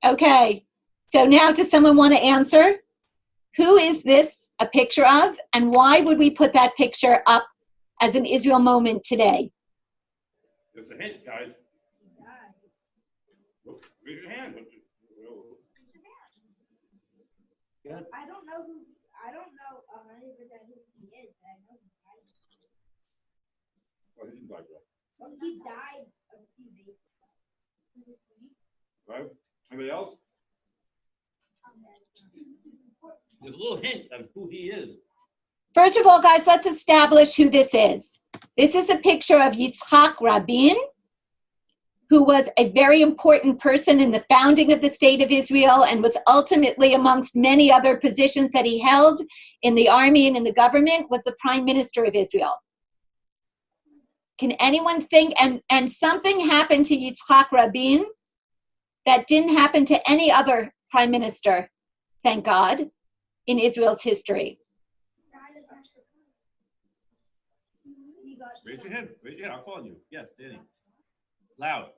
Okay, so now does someone want to answer? Who is this a picture of, and why would we put that picture up as an Israel moment today? There's a hint, guys. Raise your hand. Yeah. I don't know who he is, but I know he died. Oh, he didn't die, bro. Well, he died a few days ago. Right? Anybody else? There's a little hint of who he is. First of all, guys, let's establish who this is. This is a picture of Yitzhak Rabin, who was a very important person in the founding of the State of Israel and was ultimately, amongst many other positions that he held in the army and in the government, was the Prime Minister of Israel. Can anyone think, and something happened to Yitzhak Rabin that didn't happen to any other Prime Minister, thank God, in Israel's history? Raise your hand. Raise your hand. I'll call you. Yes, Danny. Loud.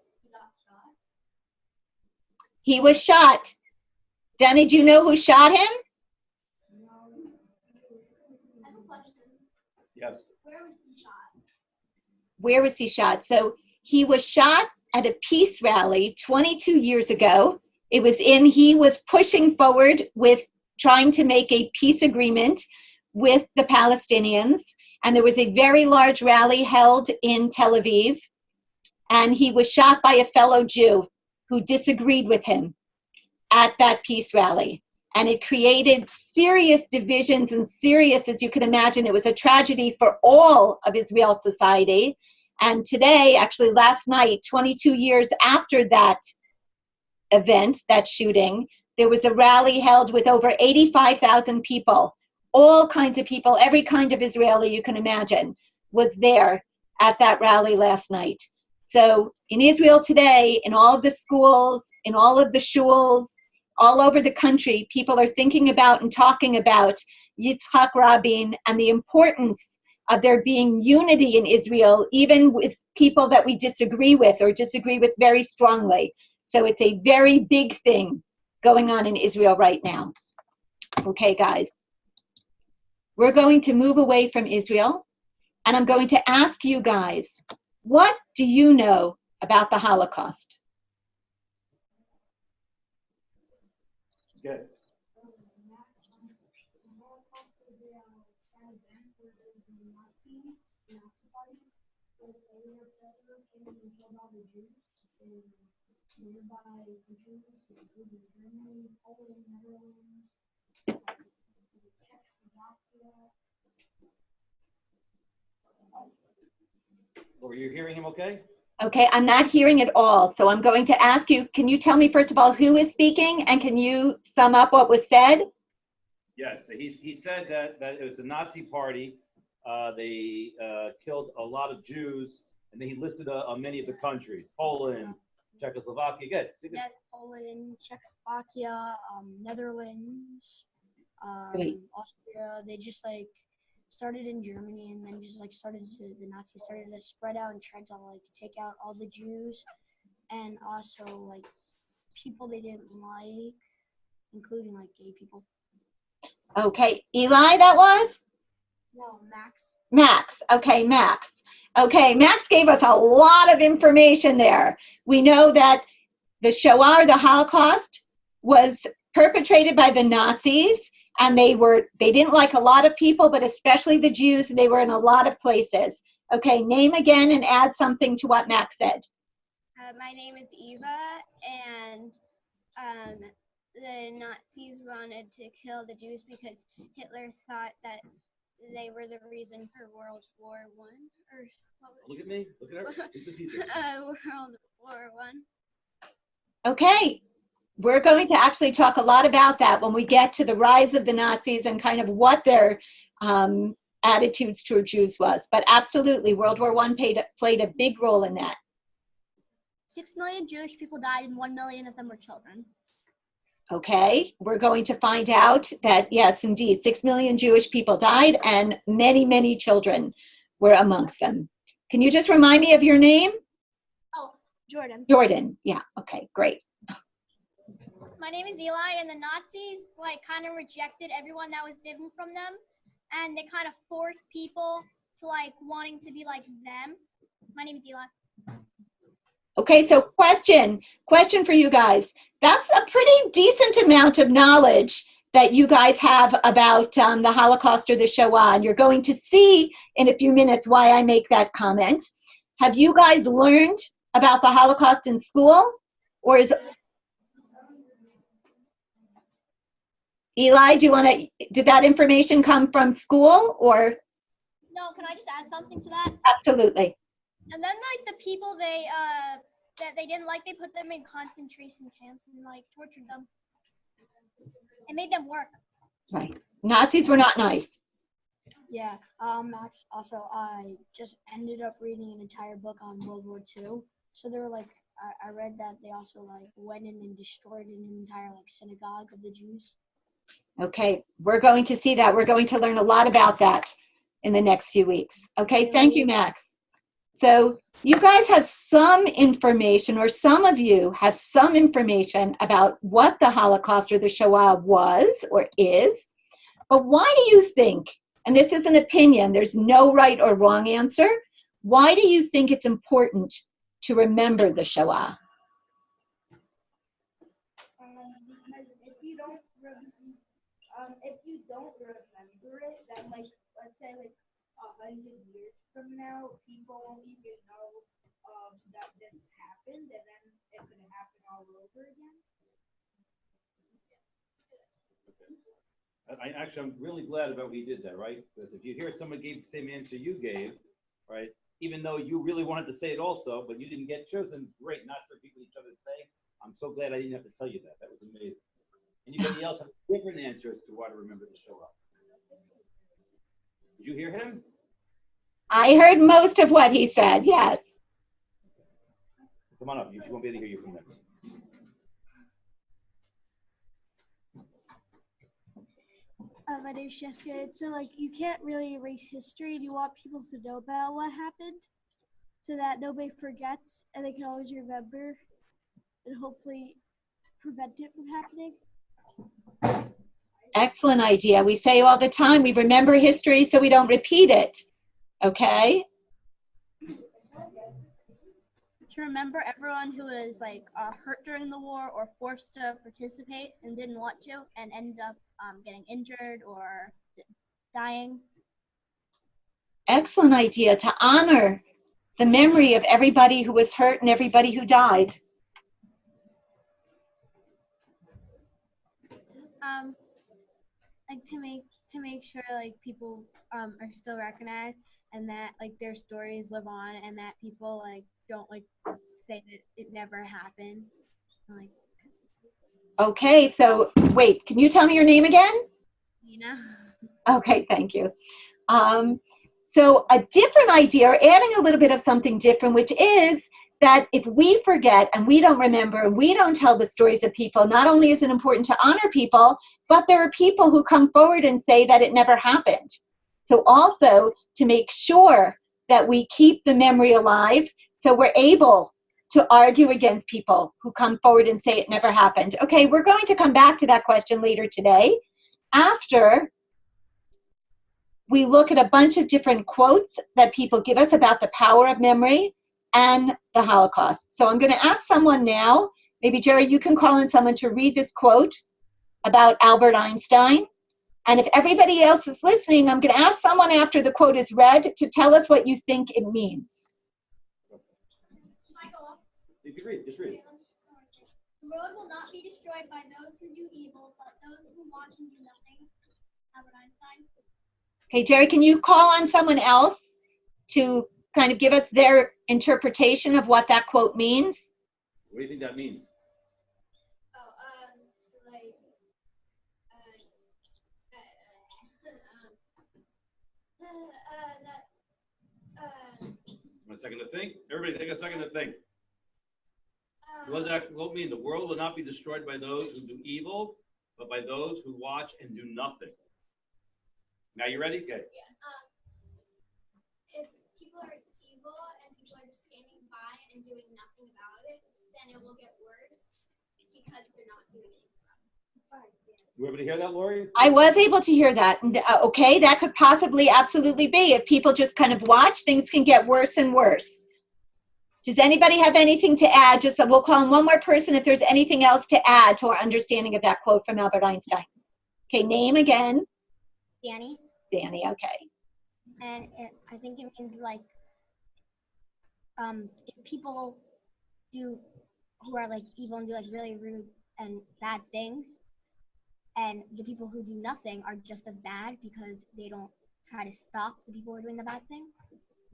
He was shot. Danny, do you know who shot him? Yes. Where was he shot? So he was shot at a peace rally 22 years ago. He was pushing forward with trying to make a peace agreement with the Palestinians. And there was a very large rally held in Tel Aviv. And he was shot by a fellow Jew who disagreed with him at that peace rally. And it created serious divisions and serious, as you can imagine, it was a tragedy for all of Israel society. And today, actually last night, 22 years after that event, that shooting, there was a rally held with over 85,000 people. All kinds of people, every kind of Israeli you can imagine was there at that rally last night. So in Israel today, in all of the schools, in all of the shuls, all over the country, people are thinking about and talking about Yitzhak Rabin and the importance of there being unity in Israel, even with people that we disagree with or disagree with very strongly. So it's a very big thing going on in Israel right now. Okay, guys. We're going to move away from Israel, and I'm going to ask you guys, what do you know about the Holocaust? Good. Were you hearing him okay? Okay, I'm not hearing it all, so I'm going to ask you, can you tell me first of all who is speaking, and can you sum up what was said? Yes, so he said that it was a Nazi party. They killed a lot of Jews, and then he listed many of the countries: Poland, Czechoslovakia. Good. Poland, Czechoslovakia, Netherlands, Austria. They just started in Germany, and then just the Nazis started to spread out and tried to take out all the Jews, and also people they didn't like, including gay people. Okay, Eli, that was? No, Max. Max. Okay, Max. Okay, Max gave us a lot of information there. We know that the Shoah, or the Holocaust, was perpetrated by the Nazis, and they didn't like a lot of people, but especially the Jews, and they were in a lot of places. Okay, name again and add something to what Max said. My name is Eva, and the Nazis wanted to kill the Jews because Hitler thought that they were the reason for World War One. Look at me. Look at her. It's the teacher. World War One. Okay, we're going to actually talk a lot about that when we get to the rise of the Nazis and kind of what their attitudes toward Jews was. But absolutely, World War I played a big role in that. 6 million Jewish people died, and 1 million of them were children. Okay, we're going to find out that, yes, indeed, 6 million Jewish people died, and many, many children were amongst them. Can you just remind me of your name? Oh, Jordan. Jordan, yeah, okay, great. My name is Eli, and the Nazis like kind of rejected everyone that was different from them, and they kind of forced people to like wanting to be like them. My name is Eli. Okay, so question for you guys. That's a pretty decent amount of knowledge that you guys have about the Holocaust or the Shoah, and you're going to see in a few minutes why I make that comment. Have you guys learned about the Holocaust in school, or is Eli, did that information come from school, or? No, can I just add something to that? Absolutely. And then like the people that they didn't like, they put them in concentration camps and like tortured them. It made them work. Right. Nazis were not nice. Yeah, Max, also, I just ended up reading an entire book on World War II. So they were like, I read that they also like went in and destroyed an entire like synagogue of the Jews. Okay, we're going to see that. We're going to learn a lot about that in the next few weeks. Okay, thank you, Max. So you guys have some information, or some of you have some information about what the Holocaust or the Shoah was or is. But why do you think, and this is an opinion, there's no right or wrong answer, why do you think it's important to remember the Shoah? Because if you don't remember it, then like let's say like 100 years from now, people won't even know that this happened, and then it could happen all over again. I'm really glad about we did that, right? Because if you hear someone gave the same answer you gave, right, even though you really wanted to say it also, but you didn't get chosen, great, not for people each other to say. I'm so glad I didn't have to tell you that. That was amazing. Anybody else have a different answer as to why to remember the Shoah? Did you hear him? I heard most of what he said, yes. Come on up. She won't be able to hear you from there. My name's Jessica. So, like, you can't really erase history, and you want people to know about what happened so that nobody forgets and they can always remember and hopefully prevent it from happening. Excellent idea. We say all the time, we remember history so we don't repeat it. Okay? To remember everyone who was like hurt during the war or forced to participate and didn't want to and ended up getting injured or dying. Excellent idea, to honor the memory of everybody who was hurt and everybody who died. Like to make sure like people are still recognized and that like their stories live on and that people like don't like say that it never happened. Like, Okay, so wait, can you tell me your name again? you know. Okay, thank you. So a different idea, or adding a little bit of something different, which is that if we forget and we don't remember and we don't tell the stories of people, not only is it important to honor people, but there are people who come forward and say that it never happened. So also to make sure that we keep the memory alive so we're able to argue against people who come forward and say it never happened. Okay, we're going to come back to that question later today after we look at a bunch of different quotes that people give us about the power of memory and the Holocaust. So I'm going to ask someone now, maybe Jerry, you can call in someone to read this quote about Albert Einstein. And if everybody else is listening, I'm going to ask someone after the quote is read to tell us what you think it means. You can read, just read it. The world will not be destroyed by those who do evil, but those who watch and do nothing. Albert Einstein. Okay, Jerry, can you call on someone else to kind of give us their interpretation of what that quote means? What do you think that means? Want a second to think? Everybody take a second to think. What does that quote mean? The world will not be destroyed by those who do evil, but by those who watch and do nothing. Now you ready? Okay. If people are evil and people are just standing by and doing nothing about it, then it will get worse because they're not You able to hear that, Lori? I was able to hear that. And, okay, that could possibly absolutely be. If people just kind of watch, things can get worse and worse. Does anybody have anything to add? Just so we'll call in one more person if there's anything else to add to our understanding of that quote from Albert Einstein. Okay, name again. Danny. Danny, okay. And I think it means like if people who are like evil and do like really rude and bad things, and the people who do nothing are just as bad because they don't try to stop the people who are doing the bad thing.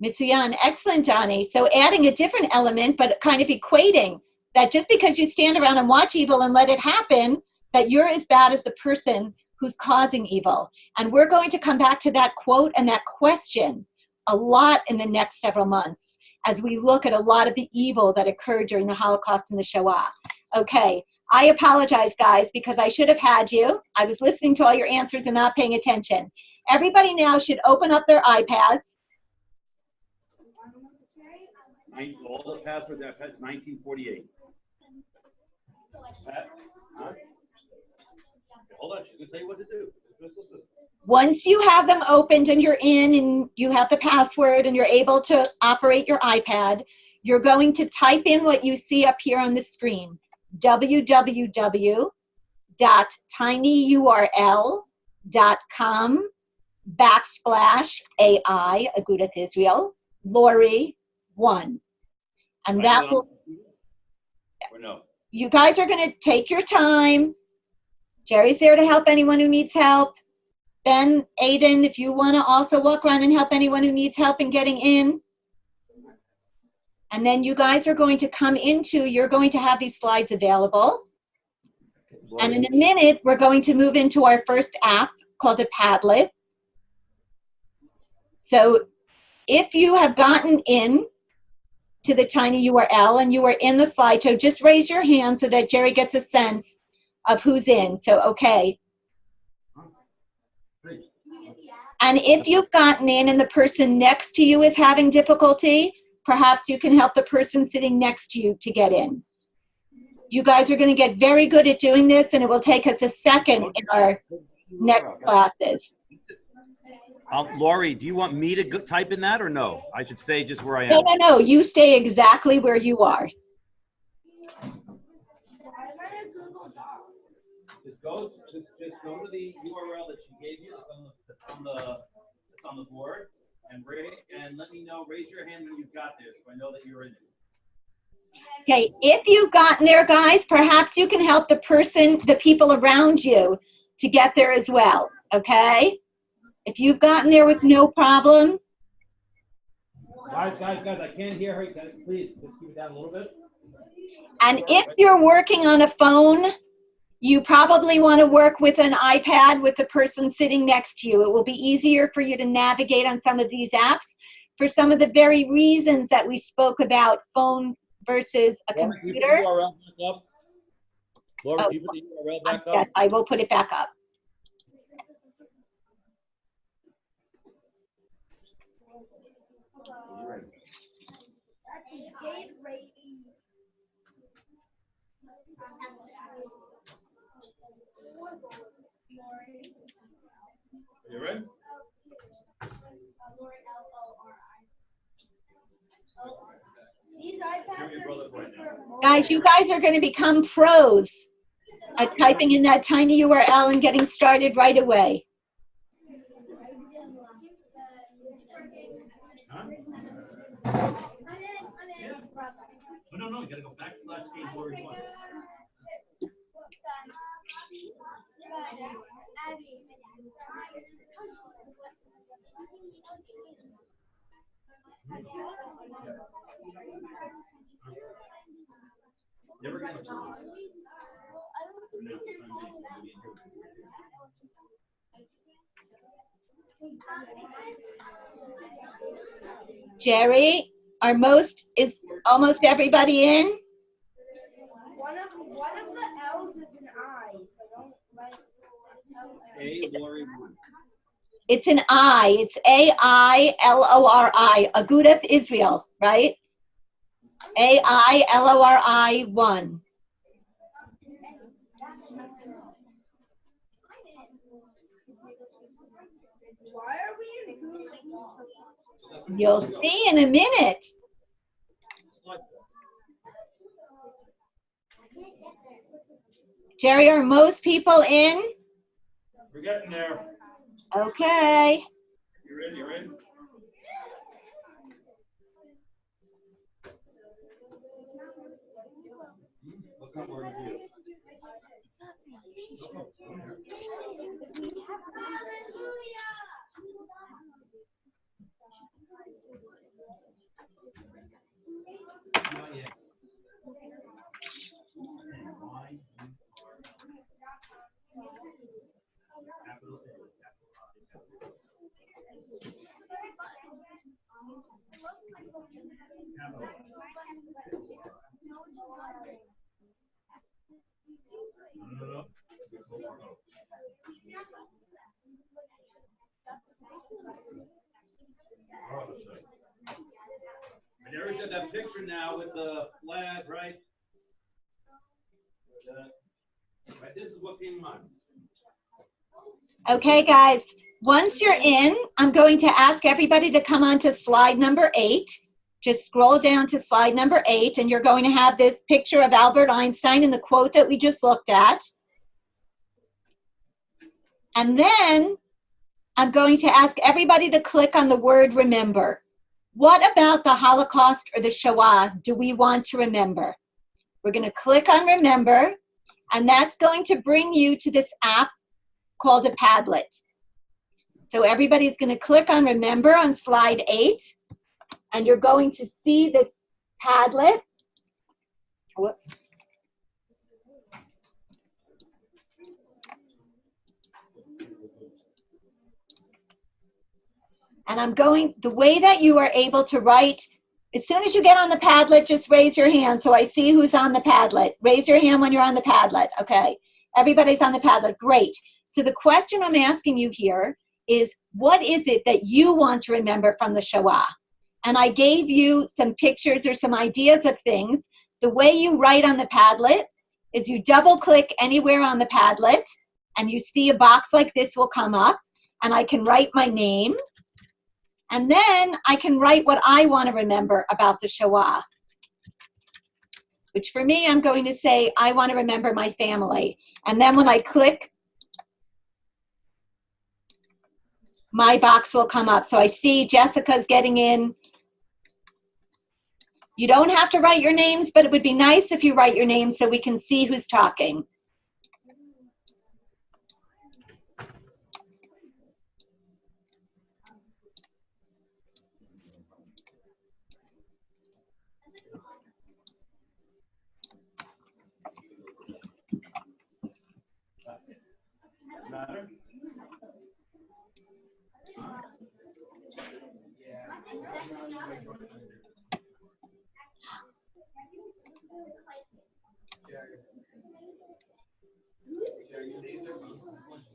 Mitsuyan, excellent, Johnny. So adding a different element, but kind of equating that just because you stand around and watch evil and let it happen, that you're as bad as the person who's causing evil. And we're going to come back to that quote and that question a lot in the next several months as we look at a lot of the evil that occurred during the Holocaust and the Shoah. Okay, I apologize, guys, because I should have had you. I was listening to all your answers and not paying attention. Everybody now should open up their iPads. All the passwords are 1948. Huh? Hold on, she's gonna tell you what to do. Once you have them opened and you're in and you have the password and you're able to operate your iPad, you're going to type in what you see up here on the screen, www.tinyurl.com/AI, Agudath Israel, Lori 1. And that will, or no? You guys are going to take your time. Jerry's there to help anyone who needs help. Ben, Aiden, if you want to also walk around and help anyone who needs help in getting in. And then you guys are going to come into, you're going to have these slides available. And in a minute, we're going to move into our first app called a Padlet. So if you have gotten in to the tiny URL and you are in the slideshow, just raise your hand so that Jerry gets a sense of who's in. So, okay. And if you've gotten in and the person next to you is having difficulty, perhaps you can help the person sitting next to you to get in. You guys are going to get very good at doing this, and it will take us a second in our next classes. Lori, do you want me to type in that or no? I should stay just where I am. No. You stay exactly where you are. Just go to the URL that she gave you. It's on the board, and let me know. Raise your hand when you've got this, so I know that you're in it. Okay, if you've gotten there, guys, perhaps you can help the people around you to get there as well. Okay, if you've gotten there with no problem. Guys, I can't hear her. Guys, please just keep it down a little bit. And if you're working on a phone, you probably want to work with an iPad with the person sitting next to you. It will be easier for you to navigate on some of these apps for some of the very reasons that we spoke about phone versus a computer. Laura, can you put the URL back up? Yes, I will put it back up. You ready? Guys, you guys are going to become pros at typing in that tiny URL and getting started right away. Huh? No, you gotta go back to the last game where you want. Never gonna Jerry, is almost everybody in? One of the L's is an I, so don't like Lori 1. It's an I. It's AILORI. Agudath Israel, right? AILORI 1. Why are we in two? You'll see in a minute. Jerry, are most people in? We're getting there. Okay. You're in, you're in. What kind of word are you? There's that picture now with the flag, right? Right, this is what came on. Okay, guys. Once you're in, I'm going to ask everybody to come on to slide number 8. Just scroll down to slide number 8, and you're going to have this picture of Albert Einstein and the quote that we just looked at. And then I'm going to ask everybody to click on the word remember. What about the Holocaust or the Shoah do we want to remember? We're going to click on remember, and that's going to bring you to this app called a Padlet. So everybody's going to click on remember on slide 8, and you're going to see this Padlet. Whoops. And I'm going, the way that you are able to write, as soon as you get on the Padlet, just raise your hand so I see who's on the Padlet. Raise your hand when you're on the Padlet, okay? Everybody's on the Padlet, great. So the question I'm asking you here is, what is it that you want to remember from the Shoah? And I gave you some pictures or some ideas of things. The way you write on the Padlet is you double click anywhere on the Padlet, and you see a box like this will come up, and I can write my name. And then I can write what I want to remember about the Shoah, which for me, I'm going to say, I want to remember my family. And then when I click, my box will come up. So I see Jessica's getting in. You don't have to write your names, but it would be nice if you write your name so we can see who's talking. Matter?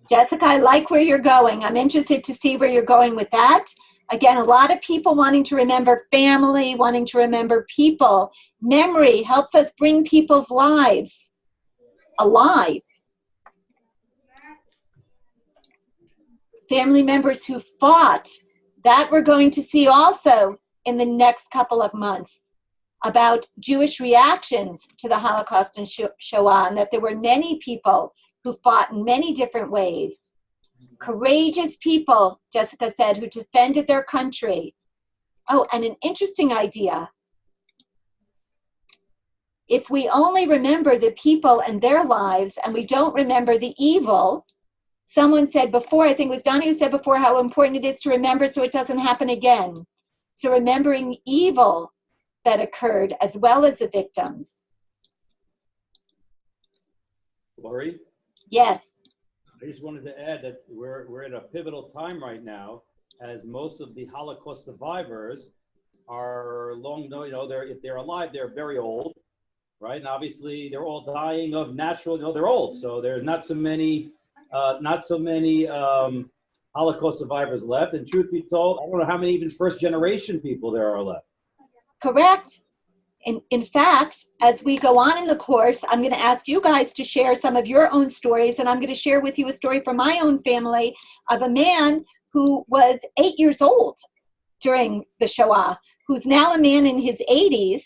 Jessica, I like where you're going. I'm interested to see where you're going with that. Again, a lot of people wanting to remember family, wanting to remember people. Memory helps us bring people's lives alive. Family members who fought, that we're going to see also in the next couple of months, about Jewish reactions to the Holocaust and Shoah, and that there were many people who fought in many different ways. Courageous people, Jessica said, who defended their country. Oh, and an interesting idea. If we only remember the people and their lives and we don't remember the evil, someone said before, I think it was Donnie who said before, how important it is to remember so it doesn't happen again. So remembering evil that occurred as well as the victims. Lori? Yes. I just wanted to add that we're at a pivotal time right now, as most of the Holocaust survivors are if they're alive, they're very old, right? And obviously they're all dying of natural, they're old. So there's not so many Holocaust survivors left. And truth be told, I don't know how many even first generation people there are left. Correct. In fact, as we go on in the course, I'm going to ask you guys to share some of your own stories, and I'm going to share with you a story from my own family of a man who was 8 years old during the Shoah, who's now a man in his 80s,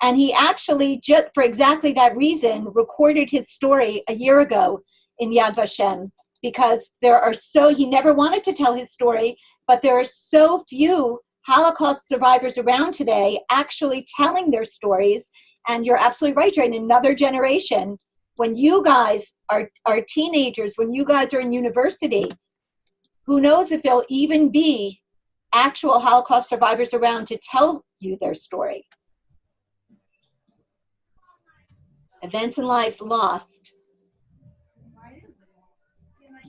and he actually, just for exactly that reason, recorded his story a year ago in Yad Vashem, because he never wanted to tell his story, but there are so few Holocaust survivors around today actually telling their stories. And you're absolutely right, Dre, in another generation, when you guys are teenagers, when you guys are in university, who knows if there'll even be actual Holocaust survivors around to tell you their story. Events and lives lost.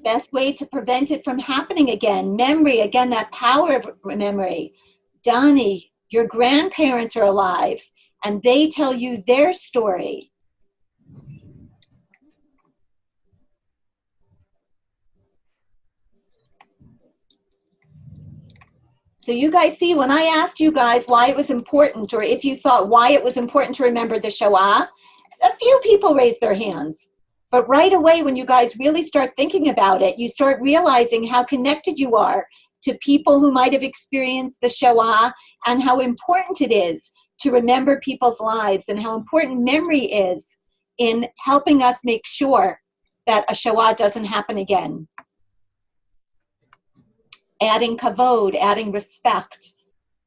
Best way to prevent it from happening again. Memory, again, that power of memory. Donnie, your grandparents are alive, and they tell you their story. So you guys see, when I asked you guys why it was important, or if you thought why it was important to remember the Shoah, a few people raised their hands. But right away, when you guys really start thinking about it, you start realizing how connected you are to people who might have experienced the Shoah, and how important it is to remember people's lives, and how important memory is in helping us make sure that a Shoah doesn't happen again. Adding kavod, adding respect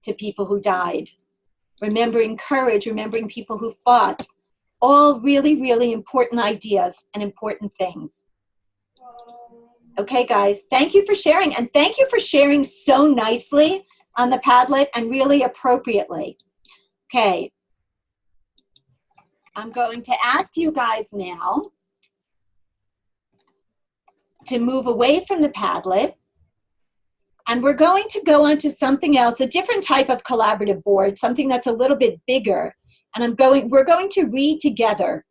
to people who died. Remembering courage, remembering people who fought. All really, really important ideas and important things. Okay, guys, thank you for sharing, and thank you for sharing so nicely on the Padlet and really appropriately. Okay, I'm going to ask you guys now to move away from the Padlet, and we're going to go on to something else, a different type of collaborative board, something that's a little bit bigger, and we're going to read together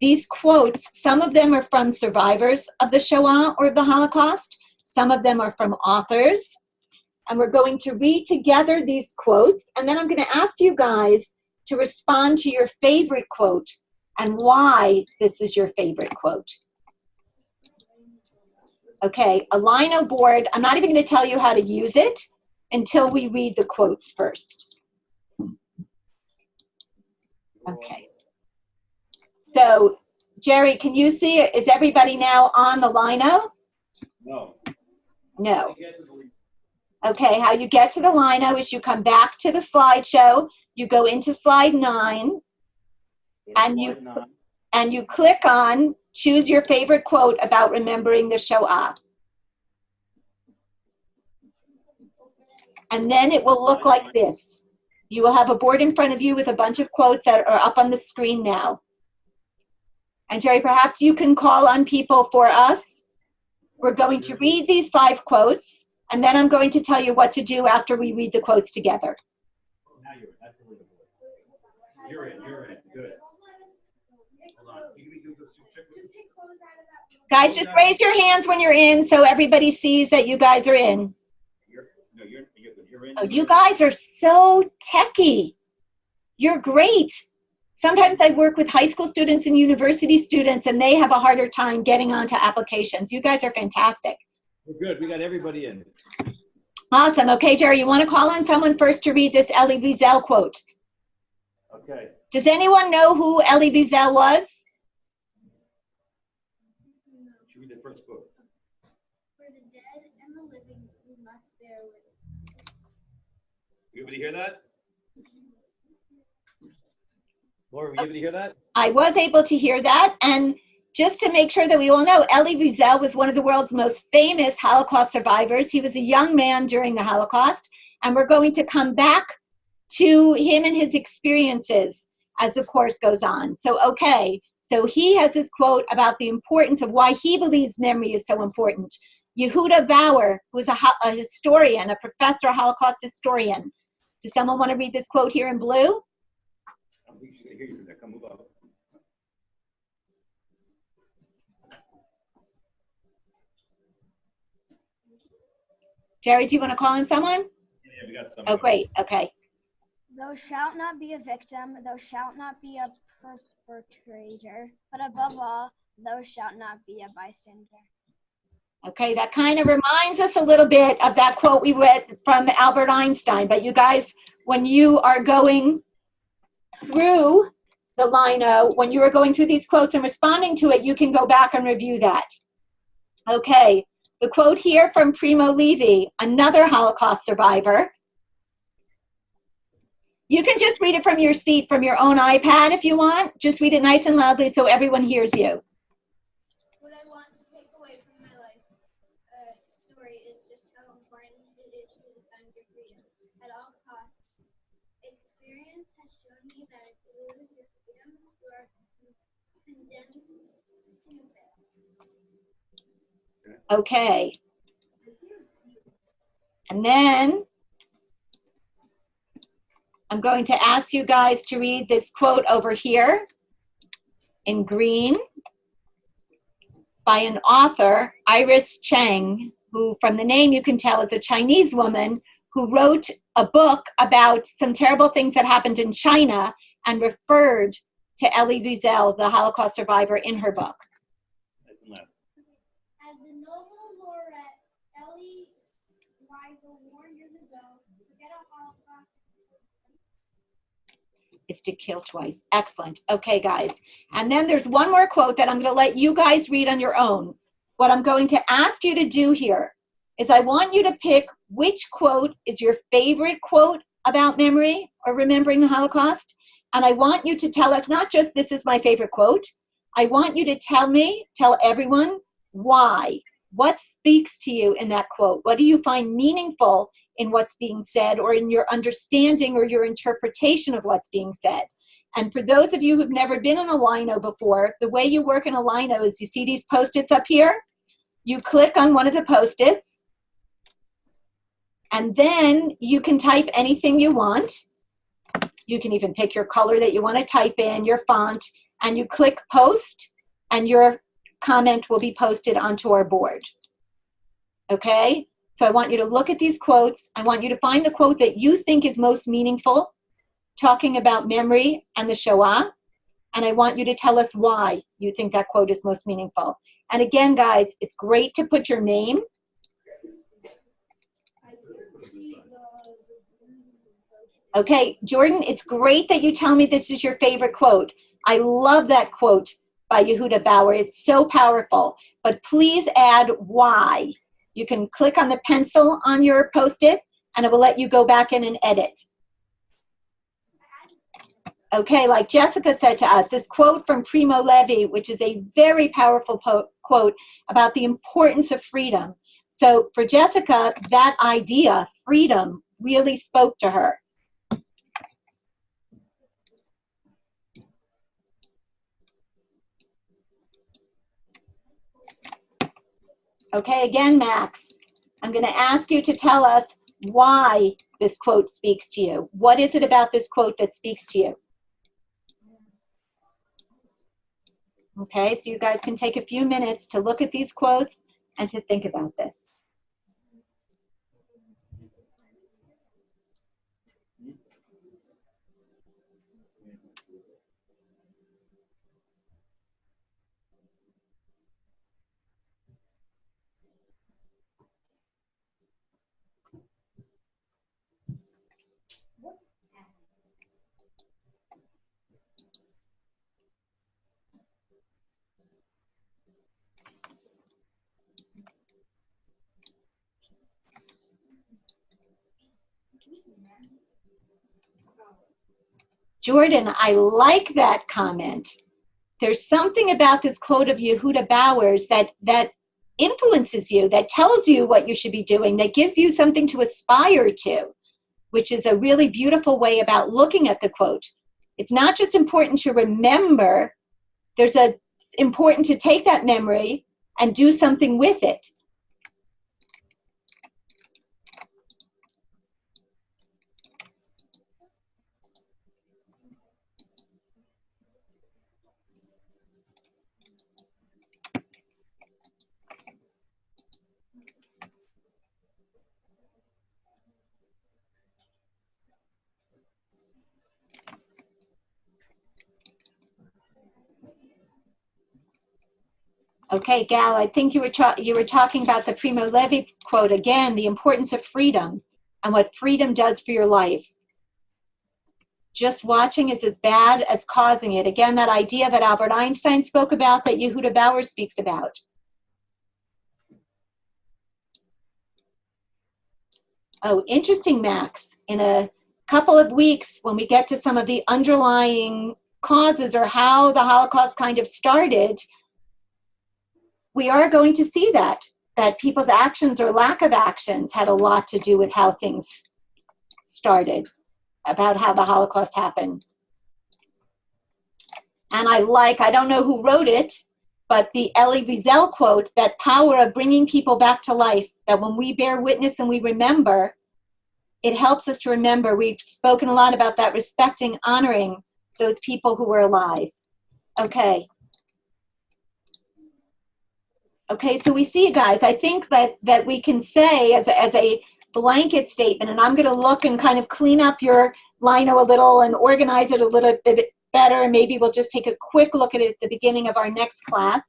these quotes. Some of them are from survivors of the Shoah or the Holocaust. Some of them are from authors. And we're going to read together these quotes. And then I'm going to ask you guys to respond to your favorite quote and why this is your favorite quote. Okay, a Lino board. I'm not even going to tell you how to use it until we read the quotes first. Okay. So, Jerry, can you see it? Is everybody now on the Lino? No. No. Okay, how you get to the Lino is you come back to the slideshow, you go into slide 9, and you click on choose your favorite quote about remembering the Shoah. And then it will look like this. You will have a board in front of you with a bunch of quotes that are up on the screen now. And Jerry, perhaps you can call on people for us. We're going to read these 5 quotes, and then I'm going to tell you what to do after we read the quotes together. Now you're in. That's the leaderboard. You're in. Good. Hold on. Guys, just raise your hands when you're in so everybody sees that you guys are in. You're in. Oh, you guys are so techie. You're great. Sometimes I work with high school students and university students, and they have a harder time getting onto applications. You guys are fantastic. We're good. We got everybody in. Awesome. Okay, Jerry, you want to call on someone first to read this Elie Wiesel quote? Okay. Does anyone know who Elie Wiesel was? Should read the first quote. For the dead and the living, we must bear witness. Everybody hear that? Laura, were you able to hear that? I was able to hear that, and just to make sure that we all know, Elie Wiesel was one of the world's most famous Holocaust survivors. He was a young man during the Holocaust, and we're going to come back to him and his experiences as the course goes on. So, okay, so he has this quote about the importance of why he believes memory is so important. Yehuda Bauer, who is a historian, a professor, a Holocaust historian. Does someone want to read this quote here in blue? I think she can hear you. Come move up. Jerry, do you want to call in someone? Yeah, we got some. Oh, great. Okay. Thou shalt not be a victim, thou shalt not be a perpetrator, but above all, thou shalt not be a bystander. Okay, that kind of reminds us a little bit of that quote we read from Albert Einstein. But you guys, when you are going through the lino, when you are going through these quotes and responding to it, you can go back and review that. Okay, the quote here from Primo Levi, another Holocaust survivor. You can just read it from your seat, from your own iPad if you want. Just read it nice and loudly so everyone hears you. What I want to take away from my life story is just how important it is to defend your freedom at all costs. Experience has shown me that if you lose your freedom, you are condemned to fail. Okay. And then I'm going to ask you guys to read this quote over here in green by an author, Iris Cheng, who from the name you can tell is a Chinese woman who wrote a book about some terrible things that happened in China and referred to Elie Wiesel, the Holocaust survivor, in her book. As the Nobel laureate Elie Wiesel warned years ago, forget a Holocaust. Is to kill twice. Excellent. Okay, guys. And then there's one more quote that I'm going to let you guys read on your own. What I'm going to ask you to do here is I want you to pick which quote is your favorite quote about memory or remembering the Holocaust. And I want you to tell us not just this is my favorite quote. I want you to tell everyone why. What speaks to you in that quote? What do you find meaningful in what's being said or in your understanding or your interpretation of what's being said? And for those of you who've never been in a lino before, the way you work in a lino is you see these Post-its up here? You click on one of the Post-its, and then you can type anything you want. You can even pick your color that you want to type in, your font, and you click Post, and your comment will be posted onto our board. Okay? So I want you to look at these quotes. I want you to find the quote that you think is most meaningful, talking about memory and the Shoah. And I want you to tell us why you think that quote is most meaningful. And again, guys, it's great to put your name. Okay, Jordan, it's great that you tell me this is your favorite quote. I love that quote by Yehuda Bauer. It's so powerful. But please add why. You can click on the pencil on your Post-it, and it will let you go back in and edit. Okay, like Jessica said to us, this quote from Primo Levi, which is a very powerful quote about the importance of freedom. So for Jessica, that idea, freedom, really spoke to her. Okay, again, Max, I'm going to ask you to tell us why this quote speaks to you. What is it about this quote that speaks to you? Okay, so you guys can take a few minutes to look at these quotes and to think about this. Jordan, I like that comment. There's something about this quote of Yehuda Bauer's that influences you, that tells you what you should be doing, that gives you something to aspire to, which is a really beautiful way about looking at the quote. It's not just important to remember, it's important to take that memory and do something with it. Okay, Gal, I think you were talking about the Primo Levi quote again, the importance of freedom and what freedom does for your life. Just watching is as bad as causing it. Again, that idea that Albert Einstein spoke about, that Yehuda Bauer speaks about. Oh, interesting, Max. In a couple of weeks, when we get to some of the underlying causes or how the Holocaust kind of started, we are going to see that people's actions or lack of actions had a lot to do with how things started, about how the Holocaust happened. And I don't know who wrote it, but the Elie Wiesel quote, that power of bringing people back to life, that when we bear witness and we remember, it helps us to remember. We've spoken a lot about that, respecting, honoring those people who were alive. Okay. Okay, so we see, guys, I think that we can say as a blanket statement, and I'm going to look and kind of clean up your lino a little and organize it a little bit better, and maybe we'll just take a quick look at it at the beginning of our next class.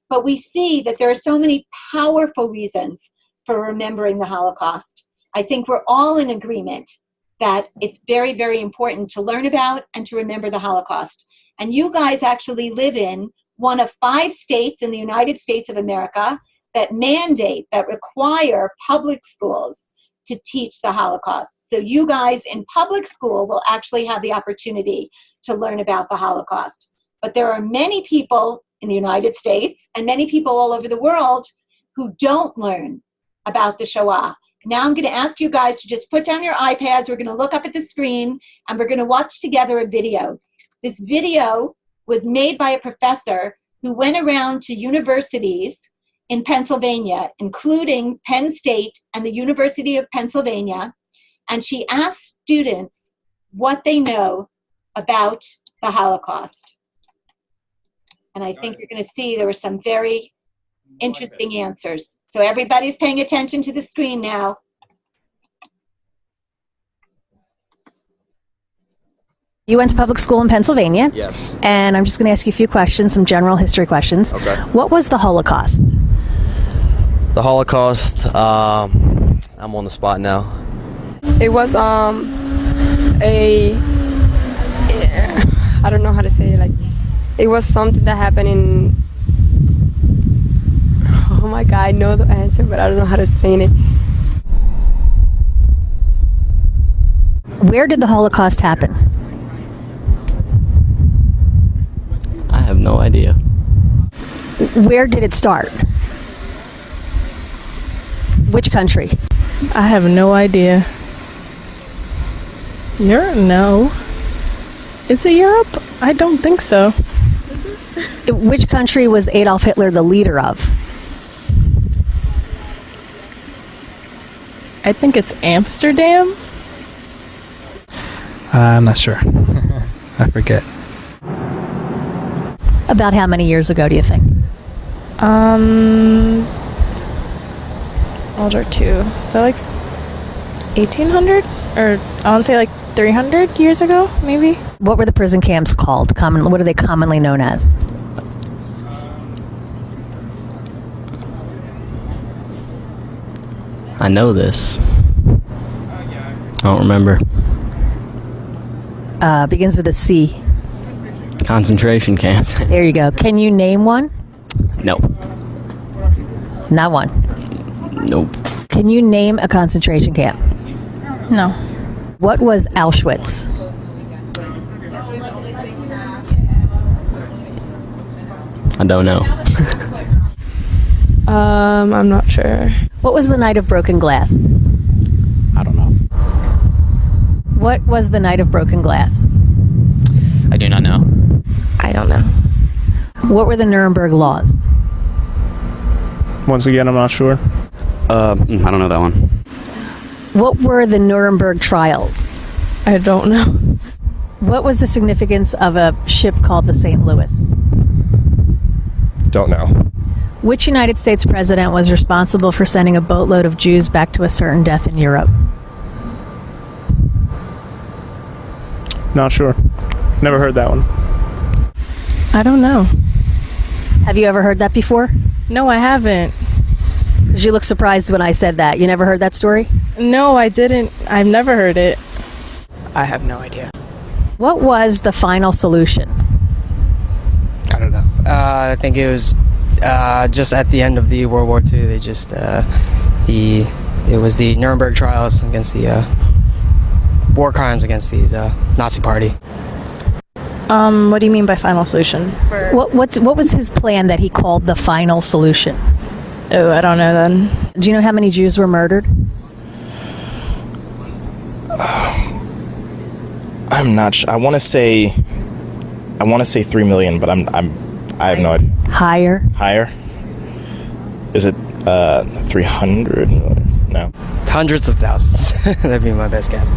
But we see that there are so many powerful reasons for remembering the Holocaust. I think we're all in agreement that it's very, very important to learn about and to remember the Holocaust. And you guys actually live in one of 5 states in the United States of America that mandate, that require public schools to teach the Holocaust. So you guys in public school will actually have the opportunity to learn about the Holocaust. But there are many people in the United States and many people all over the world who don't learn about the Shoah. Now I'm going to ask you guys to just put down your iPads. We're going to look up at the screen and we're going to watch together a video. This video was made by a professor who went around to universities in Pennsylvania, including Penn State and the University of Pennsylvania, and she asked students what they know about the Holocaust. And I think you're going to see there were some very interesting answers. So everybody's paying attention to the screen now. You went to public school in Pennsylvania. Yes. And I'm just going to ask you a few questions, some general history questions. Okay. What was the Holocaust? The Holocaust, I'm on the spot now. It was I don't know how to say it, like it was something that happened in, oh my god, I know the answer but I don't know how to explain it. Where did the Holocaust happen? I have no idea. Where did it start? Which country? I have no idea. Europe? No. Is it Europe? I don't think so. Which country was Adolf Hitler the leader of? I think it's Amsterdam. I'm not sure. I forget. About how many years ago do you think? World War II. So like 1800? Or I want to say like 300 years ago, maybe? What were the prison camps called? What are they commonly known as? I know this. I don't remember. Begins with a C. Concentration camps. There you go. Can you name one? No. Not one. Nope. Can you name a concentration camp? No. What was Auschwitz? I don't know. I'm not sure. What was the Night of Broken Glass? I don't know. What was the Night of Broken Glass? I do not know. I don't know. What were the Nuremberg laws? Once again, I'm not sure. I don't know that one. What were the Nuremberg trials? I don't know. What was the significance of a ship called the St. Louis? Don't know. Which United States president was responsible for sending a boatload of Jews back to a certain death in Europe? Not sure. Never heard that one. I don't know. Have you ever heard that before? No, I haven't. You look surprised when I said that. You never heard that story? No, I didn't. I've never heard it. I have no idea. What was the final solution? I don't know. I think it was just at the end of the World War II. They just it was the Nuremberg trials against the war crimes against the Nazi Party. What do you mean by final solution? What was his plan that he called the final solution? Oh, I don't know then. Do you know how many Jews were murdered? I'm not sure. I want to say 3 million, but I have no idea. Higher. Higher? Is it 300? No. Hundreds of thousands. That'd be my best guess.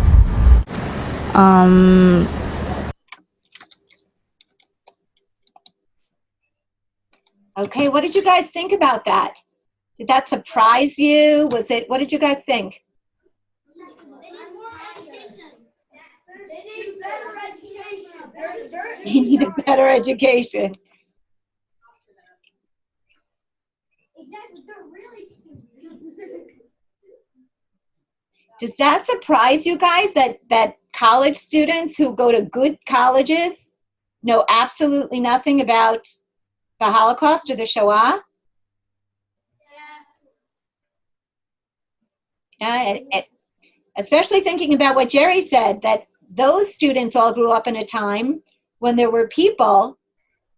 Okay, what did you guys think about that? Did that surprise you? What did you guys think? They need better education. They need a better education. Exactly, they're really stupid. Does that surprise you guys that college students who go to good colleges know absolutely nothing about the Holocaust or the Shoah? Yeah, especially thinking about what Jerry said, that those students all grew up in a time when there were people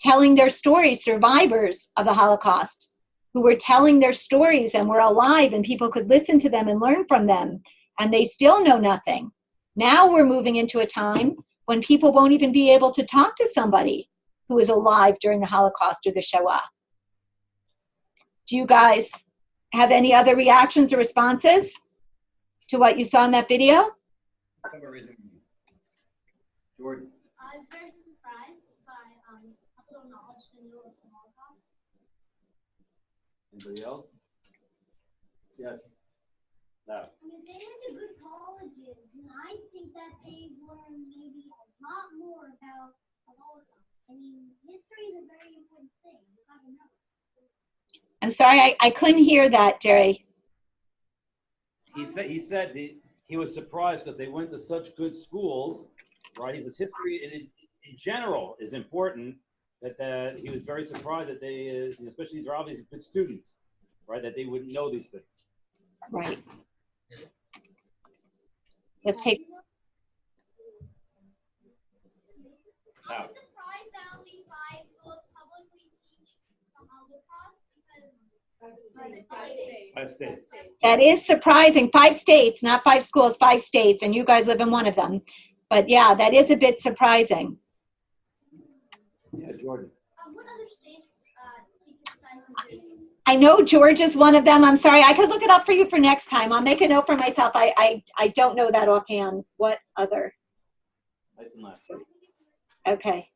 telling their stories, survivors of the Holocaust, who were telling their stories and were alive and people could listen to them and learn from them, and they still know nothing. Now we're moving into a time when people won't even be able to talk to somebody who was alive during the Holocaust or the Shoah. Do you guys have any other reactions or responses to what you saw in that video? Jordan. I was very surprised by how little knowledge they knew of the Holocaust. Anybody else? Yes. No. I mean, they went to good colleges, and I think that they learned maybe a lot more about the Holocaust. I mean, history is a very important thing. You gotta know. I'm sorry, I couldn't hear that, Jerry. He said he was surprised because they went to such good schools, right? He says history in general is important. That he was very surprised that they, especially these are obviously good students, right? That they wouldn't know these things. Right. Let's take. I'm surprised that only 5 schools publicly teach the Holocaust because 5 states. That is surprising. 5 states, not 5 schools, 5 states, and you guys live in one of them. But yeah, that is a bit surprising. Yeah, Jordan. What other states teach it besides the I know Georgia's one of them. I'm sorry, I could look it up for you for next time. I'll make a note for myself. I don't know that offhand. What other? Nice and last. Okay.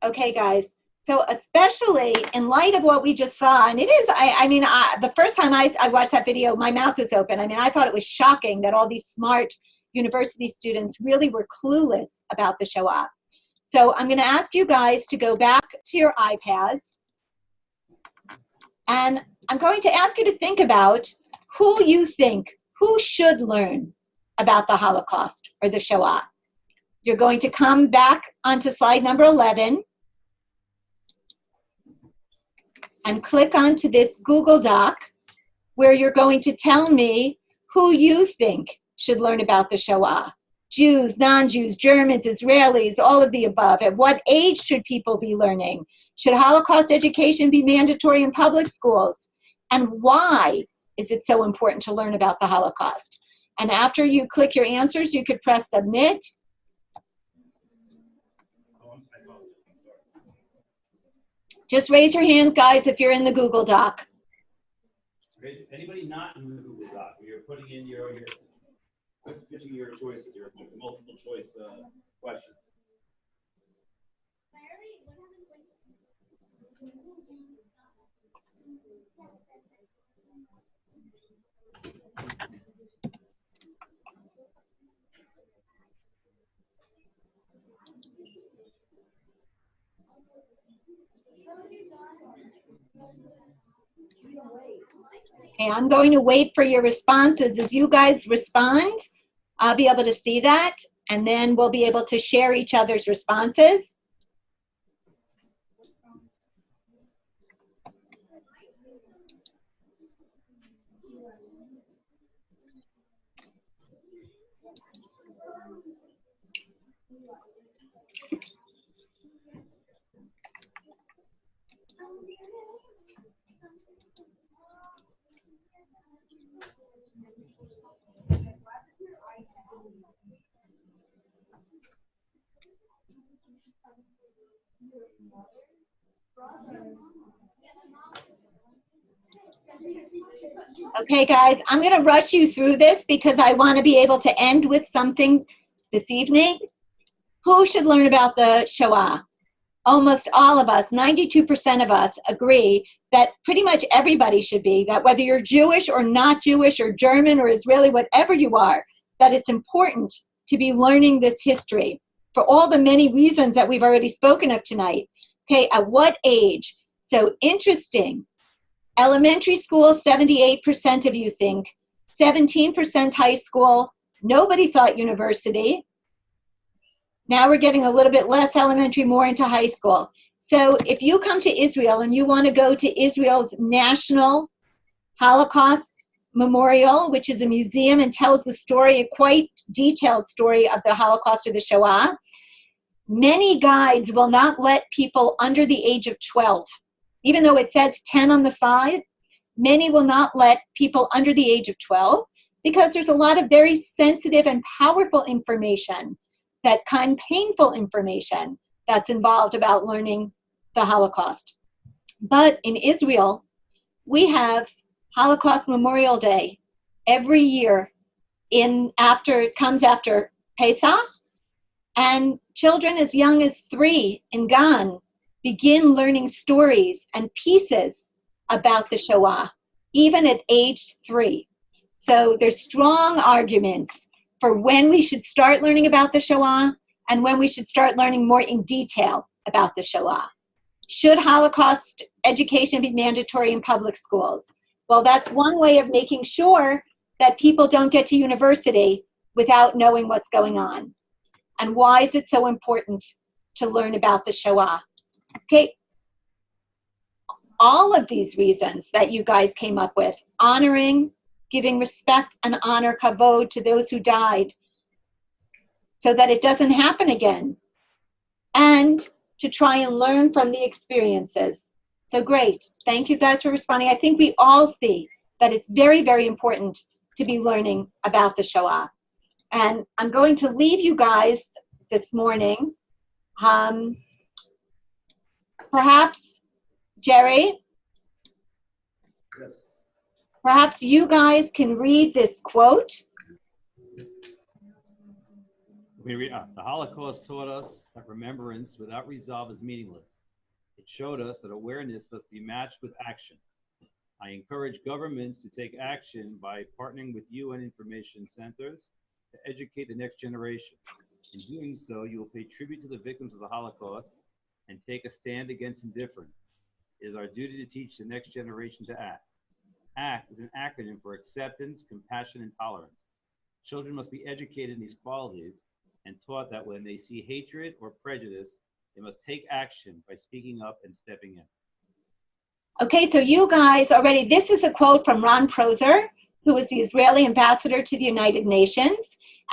Okay, guys. So especially in light of what we just saw, and it is, the first time I watched that video, my mouth was open. I mean, I thought it was shocking that all these smart university students really were clueless about the Shoah. So I'm going to ask you guys to go back to your iPads, and I'm going to ask you to think about who should learn about the Holocaust or the Shoah. You're going to come back onto slide number 11 and click onto this Google Doc where you're going to tell me who you think should learn about the Shoah. Jews, non-Jews, Germans, Israelis, all of the above. At what age should people be learning? Should Holocaust education be mandatory in public schools? And why is it so important to learn about the Holocaust? And after you click your answers, you could press submit. Just raise your hands, guys, if you're in the Google Doc. Anybody not in the Google Doc, where you're putting in your pitching your choices, your multiple choice questions. Okay, I'm going to wait for your responses. As you guys respond, I'll be able to see that, and then we'll be able to share each other's responses. Okay, guys, I'm going to rush you through this because I want to be able to end with something this evening. Who should learn about the Shoah? Almost all of us, 92% of us, agree that pretty much everybody should be, that whether you're Jewish or not Jewish or German or Israeli, whatever you are, that it's important to be learning this history for all the many reasons that we've already spoken of tonight. Okay, at what age? So interesting. Elementary school, 78% of you think. 17% high school. Nobody thought university. Now we're getting a little bit less elementary, more into high school. So if you come to Israel and you want to go to Israel's National Holocaust Memorial, which is a museum and tells the story, a quite detailed story of the Holocaust or the Shoah, many guides will not let people under the age of 12. Even though it says 10 on the side, many will not let people under the age of 12 because there's a lot of very sensitive and powerful information, that kind painful information that's involved about learning the Holocaust. But in Israel, we have Holocaust Memorial Day every year it comes after Pesach, and children as young as 3 in Gan begin learning stories and pieces about the Shoah, even at age 3. So there's strong arguments for when we should start learning about the Shoah and when we should start learning more in detail about the Shoah. Should Holocaust education be mandatory in public schools? Well, that's one way of making sure that people don't get to university without knowing what's going on. And why is it so important to learn about the Shoah? Okay, all of these reasons that you guys came up with, honoring, giving respect and honor, kavod, to those who died so that it doesn't happen again, and to try and learn from the experiences. So great. Thank you guys for responding. I think we all see that it's very, very important to be learning about the Shoah. And I'm going to leave you guys this morning. Perhaps, Jerry? Yes. Perhaps you guys can read this quote. The Holocaust taught us that remembrance without resolve is meaningless. It showed us that awareness must be matched with action. I encourage governments to take action by partnering with UN information centers to educate the next generation. In doing so, you will pay tribute to the victims of the Holocaust and take a stand against indifference. It is our duty to teach the next generation to act. ACT is an acronym for acceptance, compassion, and tolerance. Children must be educated in these qualities and taught that when they see hatred or prejudice, they must take action by speaking up and stepping in. Okay, so you guys already, this is a quote from Ron Proser, who is the Israeli ambassador to the United Nations,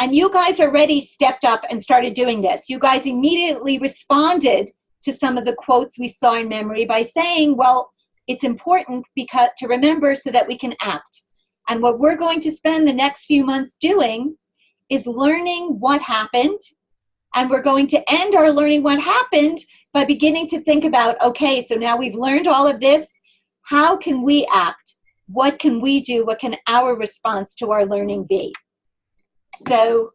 and you guys already stepped up and started doing this. You guys immediately responded to some of the quotes we saw in memory by saying, well, it's important to remember so that we can act. And what we're going to spend the next few months doing is learning what happened, and we're going to end our learning what happened by beginning to think about, okay, so now we've learned all of this, how can we act? What can we do? What can our response to our learning be? So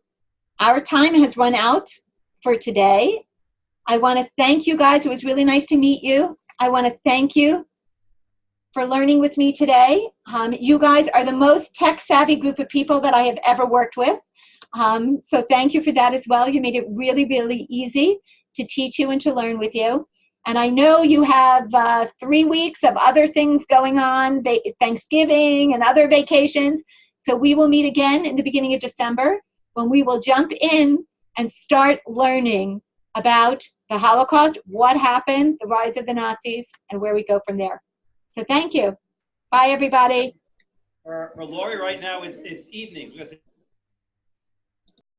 our time has run out for today. I want to thank you guys. It was really nice to meet you. I want to thank you for learning with me today. You guys are the most tech-savvy group of people that I have ever worked with. So thank you for that as well. You made it really, really easy to teach you and to learn with you. And I know you have 3 weeks of other things going on, Thanksgiving and other vacations. So we will meet again in the beginning of December when we will jump in and start learning about the Holocaust, what happened, the rise of the Nazis, and where we go from there. So thank you. Bye, everybody. For Lori right now, it's evening.